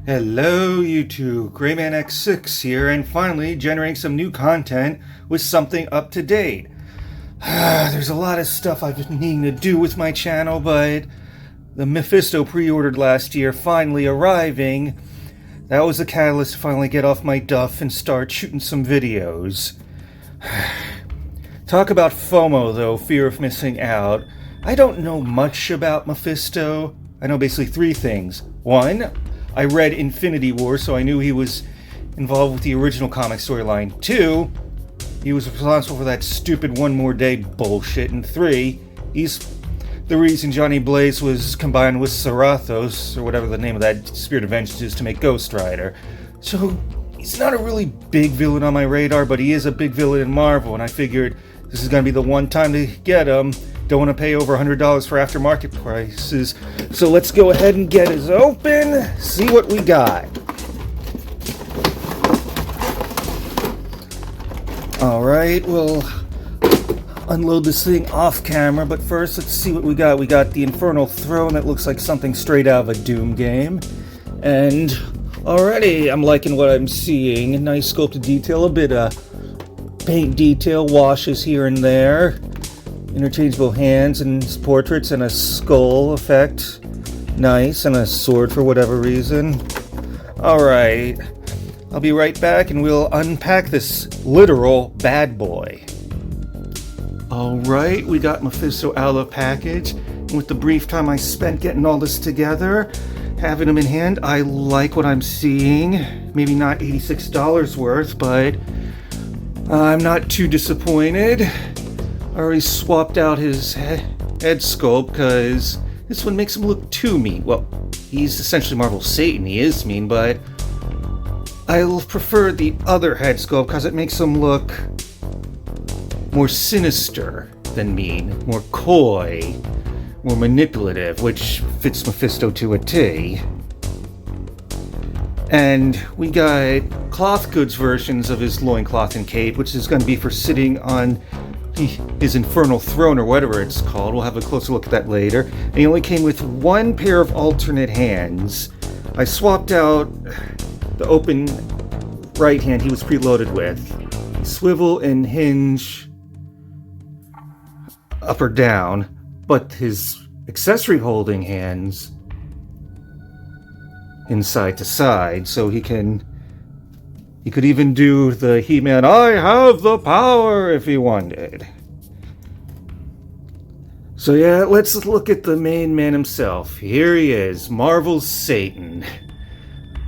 Hello YouTube, GreymanX6 here, and finally generating some new content with something up to date. There's a lot of stuff I've been needing to do with my channel, but the Mephisto pre-ordered last year finally arriving, that was the catalyst to finally get off my duff and start shooting some videos. Talk about FOMO though, fear of missing out. I don't know much about Mephisto. I know basically three things. One, I read Infinity War, so I knew he was involved with the original comic storyline. Two, he was responsible for that stupid One More Day bullshit. And three, he's the reason Johnny Blaze was combined with Sarathos, or whatever the name of that Spirit of Vengeance is, to make Ghost Rider. So he's not a really big villain on my radar, but he is a big villain in Marvel, and I figured this is going to be the one time to get him. Don't want to pay over $100 for aftermarket prices. So let's go ahead and get his open, see what we got. Alright, we'll unload this thing off camera, but first let's see what we got. We got the Infernal Throne that looks like something straight out of a Doom game. And already I'm liking what I'm seeing. Nice sculpted detail, a bit of paint detail, washes here and there. Interchangeable hands and portraits and a skull effect. Nice, and a sword for whatever reason. Alright, I'll be right back and we'll unpack this literal bad boy. Alright, we got Mephisto out of the package. And with the brief time I spent getting all this together, having him in hand, I like what I'm seeing. Maybe not $86 worth, but I'm not too disappointed. I already swapped out his head sculpt because this one makes him look too mean. Well, he's essentially Marvel Satan, he is mean, but I'll prefer the other head sculpt because it makes him look more sinister than mean, more coy, more manipulative, which fits Mephisto to a T. And we got cloth goods versions of his loincloth and cape, which is going to be for sitting on his Infernal Throne, or whatever it's called. We'll have a closer look at that later. And he only came with one pair of alternate hands. I swapped out the open right hand he was preloaded with. Swivel and hinge up or down, but his accessory holding hands inside to side, so he could even do the He-Man, I have the power, if he wanted. So yeah, let's look at the main man himself. Here he is, Marvel's Satan,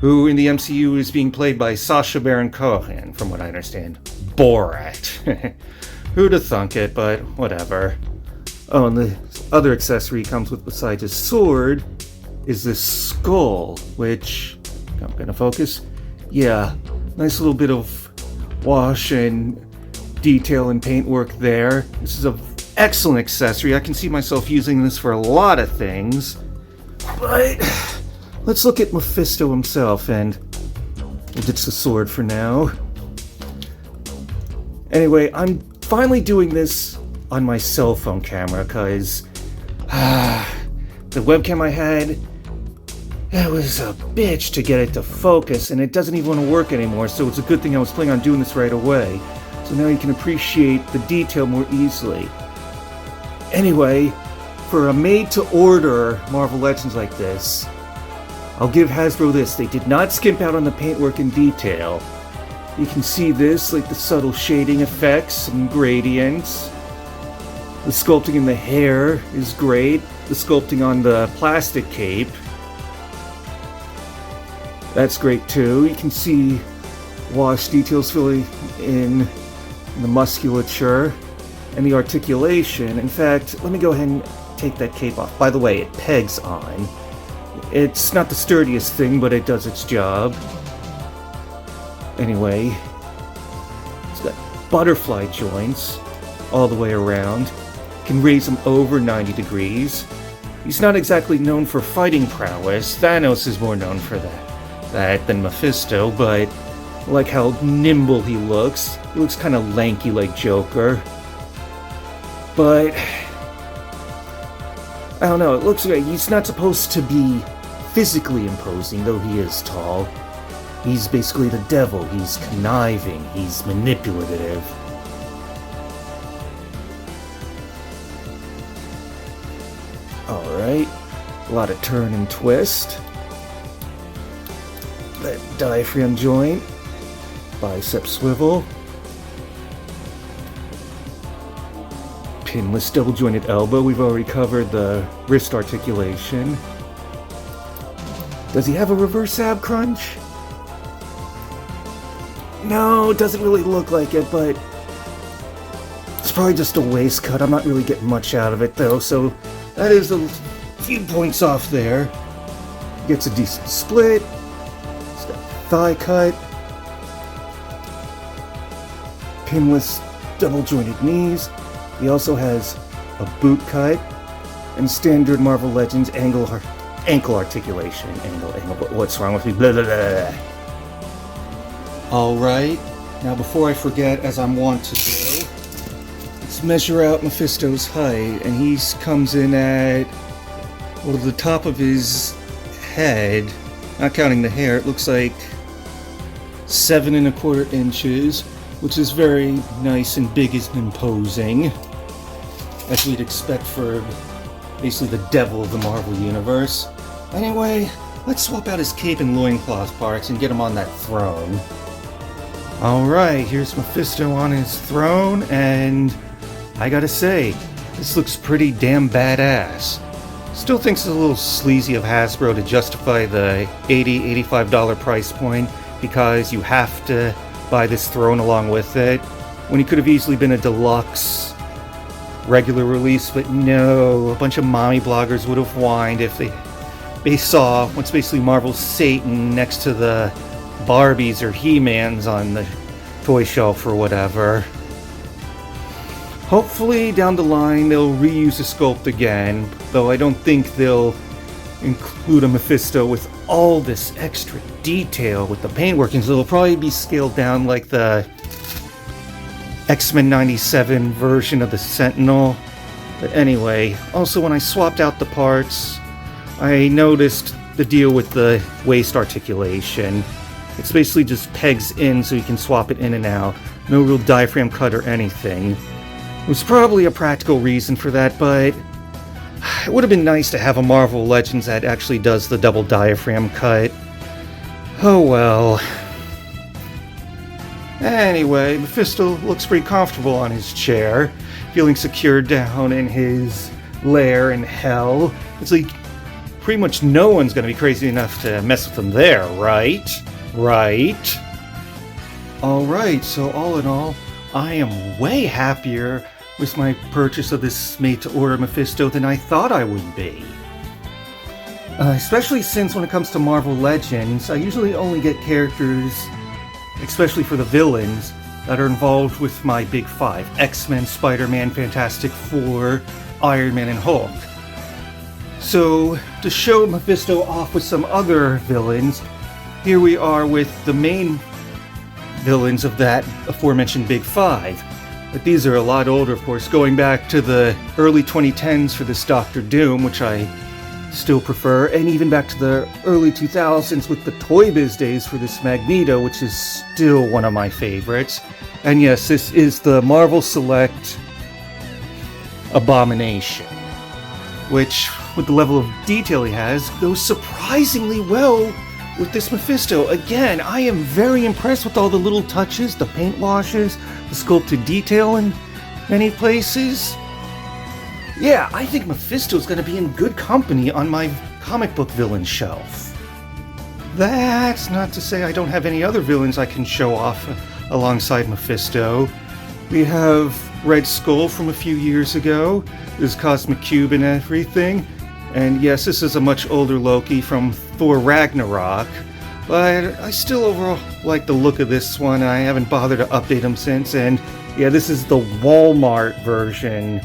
who in the MCU is being played by Sacha Baron Cohen, from what I understand. Borat. Who'd have thunk it, but whatever. Oh, and the other accessory he comes with besides his sword is this skull, which, I'm gonna focus, yeah, nice little bit of wash and detail and paintwork there. This is an excellent accessory. I can see myself using this for a lot of things. But let's look at Mephisto himself, and we'll ditch the sword for now. Anyway, I'm finally doing this on my cell phone camera because the webcam I had, it was a bitch to get it to focus, and it doesn't even want to work anymore, so it's a good thing I was planning on doing this right away. So now you can appreciate the detail more easily. Anyway, for a made-to-order Marvel Legends like this, I'll give Hasbro this. They did not skimp out on the paintwork and detail. You can see this, like the subtle shading effects, some gradients. The sculpting in the hair is great. The sculpting on the plastic cape, that's great too. You can see wash details filling in the musculature and the articulation. In fact, let me go ahead and take that cape off. By the way, it pegs on. It's not the sturdiest thing, but it does its job. Anyway, it's got butterfly joints all the way around. Can raise them over 90 degrees. He's not exactly known for fighting prowess. Thanos is more known for that than Mephisto, but I like how nimble he looks. He looks kind of lanky like Joker. But I don't know, it looks like he's not supposed to be physically imposing, though he is tall. He's basically the devil. He's conniving. He's manipulative. Alright. A lot of turn and twist. That diaphragm joint. Bicep swivel. Pinless double jointed elbow. We've already covered the wrist articulation. Does he have a reverse ab crunch? No, it doesn't really look like it, but it's probably just a waist cut. I'm not really getting much out of it though, so that is a few points off there. Gets a decent split. He's got thigh cut. Pinless double jointed knees. He also has a boot cut and standard Marvel Legends ankle articulation. Angle. What's wrong with me? Blah, blah, blah. Alright, now before I forget, as I'm wont to do, let's measure out Mephisto's height, and he comes in at, well, the top of his head, not counting the hair, it looks like 7 1/4 inches, which is very nice and big and imposing, as we'd expect for basically the devil of the Marvel Universe. Anyway, let's swap out his cape and loincloth parts and get him on that throne. Alright, here's Mephisto on his throne, and I gotta say, this looks pretty damn badass. Still thinks it's a little sleazy of Hasbro to justify the $80, $85 price point, because you have to buy this throne along with it, when it could have easily been a deluxe regular release, but no, a bunch of mommy bloggers would have whined if they saw what's basically Marvel's Satan next to the Barbies or He-Mans on the toy shelf or whatever. Hopefully down the line they'll reuse the sculpt again, though I don't think they'll include a Mephisto with all this extra detail with the paint workings. It'll probably be scaled down like the X-Men 97 version of the Sentinel. But anyway, also when I swapped out the parts, I noticed the deal with the waist articulation. It's basically just pegs in so you can swap it in and out. No real diaphragm cut or anything. There's probably a practical reason for that, but it would have been nice to have a Marvel Legends that actually does the double diaphragm cut. Oh well. Anyway, Mephisto looks pretty comfortable on his chair, feeling secure down in his lair in hell. It's like pretty much no one's gonna be crazy enough to mess with him there, right? Right? Alright, so all in all, I am way happier with my purchase of this made-to-order Mephisto than I thought I would be. Especially since when it comes to Marvel Legends, I usually only get characters, especially for the villains, that are involved with my big five: X-Men, Spider-Man, Fantastic Four, Iron Man, and Hulk. So, to show Mephisto off with some other villains, here we are with the main villains of that aforementioned Big Five. But these are a lot older, of course, going back to the early 2010s for this Doctor Doom, which I still prefer, and even back to the early 2000s with the Toy Biz days for this Magneto, which is still one of my favorites. And yes, this is the Marvel Select Abomination, which, with the level of detail he has, goes surprisingly well with this Mephisto. Again, I am very impressed with all the little touches, the paint washes, the sculpted detail in many places. Yeah, I think Mephisto's gonna be in good company on my comic book villain shelf. That's not to say I don't have any other villains I can show off alongside Mephisto. We have Red Skull from a few years ago, his Cosmic Cube and everything. And yes, this is a much older Loki from Thor Ragnarok, but I still overall like the look of this one. I haven't bothered to update him since, and yeah, this is the Walmart version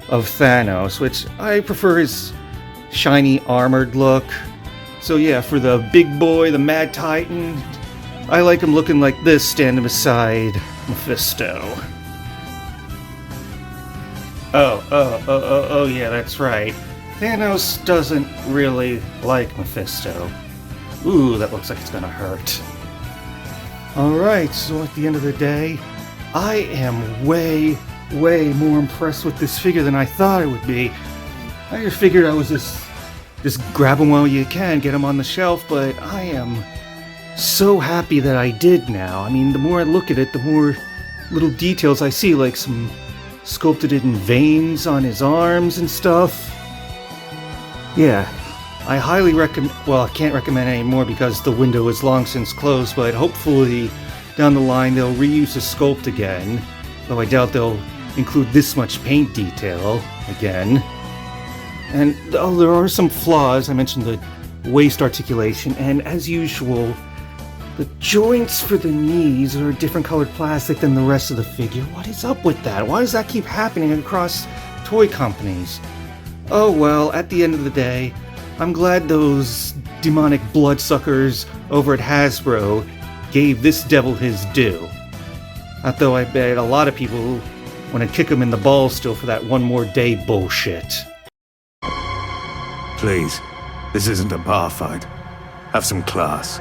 of Thanos, which I prefer his shiny armored look. So yeah, for the big boy, the Mad Titan, I like him looking like this, standing beside Mephisto. Oh, yeah, that's right. Thanos doesn't really like Mephisto. Ooh, that looks like it's gonna hurt. Alright, so at the end of the day, I am way more impressed with this figure than I thought I would be. I just figured I was just grab him while you can, get him on the shelf, but I am so happy that I did now. I mean, the more I look at it, the more little details I see, like some sculpted in veins on his arms and stuff. Yeah, I highly recommend, well, I can't recommend anymore because the window is long since closed, but hopefully down the line they'll reuse the sculpt again, though I doubt they'll include this much paint detail again. And oh, there are some flaws. I mentioned the waist articulation, and as usual, the joints for the knees are a different colored plastic than the rest of the figure. What is up with that? Why does that keep happening across toy companies? Oh well, at the end of the day, I'm glad those demonic bloodsuckers over at Hasbro gave this devil his due. Although I bet a lot of people want to kick him in the balls still for that one more day bullshit. Please, this isn't a bar fight. Have some class.